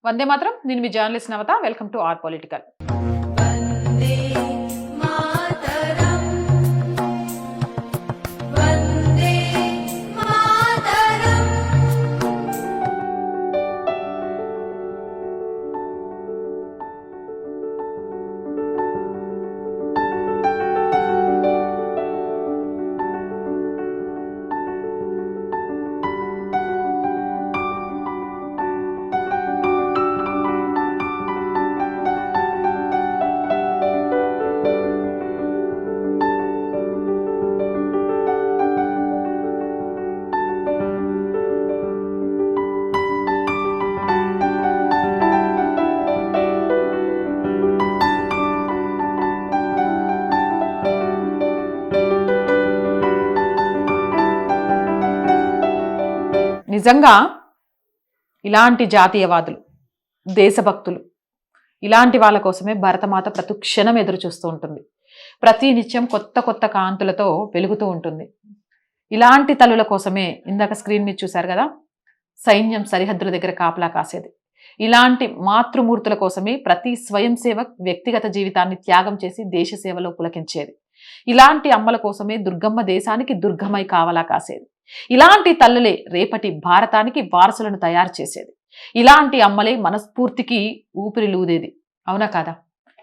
వందే మాత్రం. నేను మీ journalist Navata. Welcome to R political. నిజంగా ఇలాంటి జాతీయవాదులు, దేశభక్తులు, ఇలాంటి వాళ్ళ కోసమే భరతమాత ప్రతి క్షణం ఎదురు చూస్తూ ఉంటుంది. ప్రతి నిత్యం కొత్త కొత్త కాంతులతో వెలుగుతూ ఉంటుంది. ఇలాంటి తల్లుల కోసమే ఇందాక స్క్రీన్ మీద చూశారు కదా, సైన్యం సరిహద్దుల దగ్గర కాపలా కాసేది. ఇలాంటి మాతృమూర్తుల కోసమే ప్రతి స్వయం సేవక్ వ్యక్తిగత జీవితాన్ని త్యాగం చేసి దేశ సేవలో పులకించేది. ఇలాంటి అమ్మల కోసమే దుర్గమ్మ దేశానికి దుర్గమై కావలా కాసేది. ఇలాంటి తల్లులే రేపటి భారతానికి వారసులను తయారు చేసేది. ఇలాంటి అమ్మలే మనస్ఫూర్తికి ఊపిరిలూదేది. అవునా కాదా?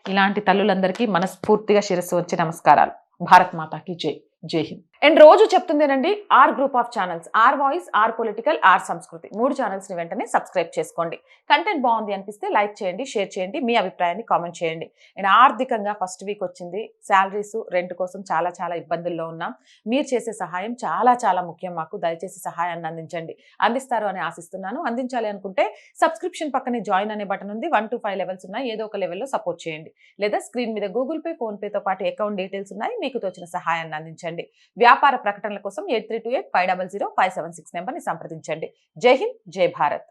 ఇలాంటి తల్లులందరికీ మనస్ఫూర్తిగా శిరస్సు వచ్చి నమస్కారాలు. భారత్ మాతాకి జై. జై హింద్. అండ్ రోజు చెప్తుందేనండి, R group of channels, R voice, R political, R Samskriti, 3 ఛానల్స్ని వెంటనే సబ్స్క్రైబ్ చేసుకోండి. కంటెంట్ బాగుంది అనిపిస్తే లైక్ చేయండి, షేర్ చేయండి, మీ అభిప్రాయాన్ని కామెంట్ చేయండి. అండ్ ఆర్థికంగా ఫస్ట్ వీక్ వచ్చింది, శాలరీస్, రెంట్ కోసం చాలా చాలా ఇబ్బందుల్లో ఉన్నాం. మీరు చేసే సహాయం చాలా చాలా ముఖ్యం మాకు. దయచేసి సహాయాన్ని అందించండి. అందిస్తారు అని ఆశిస్తున్నాను. అందించాలి అనుకుంటే సబ్స్క్రిప్షన్ పక్కనే జాయిన్ అనే బటన్ ఉంది. 1 to 5 లెవెల్స్ ఉన్నాయి. ఏదో ఒక లెవెల్లో సపోర్ట్ చేయండి. లేదా స్క్రీన్ మీద గూగుల్ పే, ఫోన్ పేతో పాటు అకౌంట్ డీటెయిల్స్ ఉన్నాయి. మీకు తోచిన సహాయాన్ని అందించండి. వ్యాపార ప్రకటనల కోసం 8328 500 576 నెంబర్ని సంప్రదించండి. జై హింద్, జై భారత్.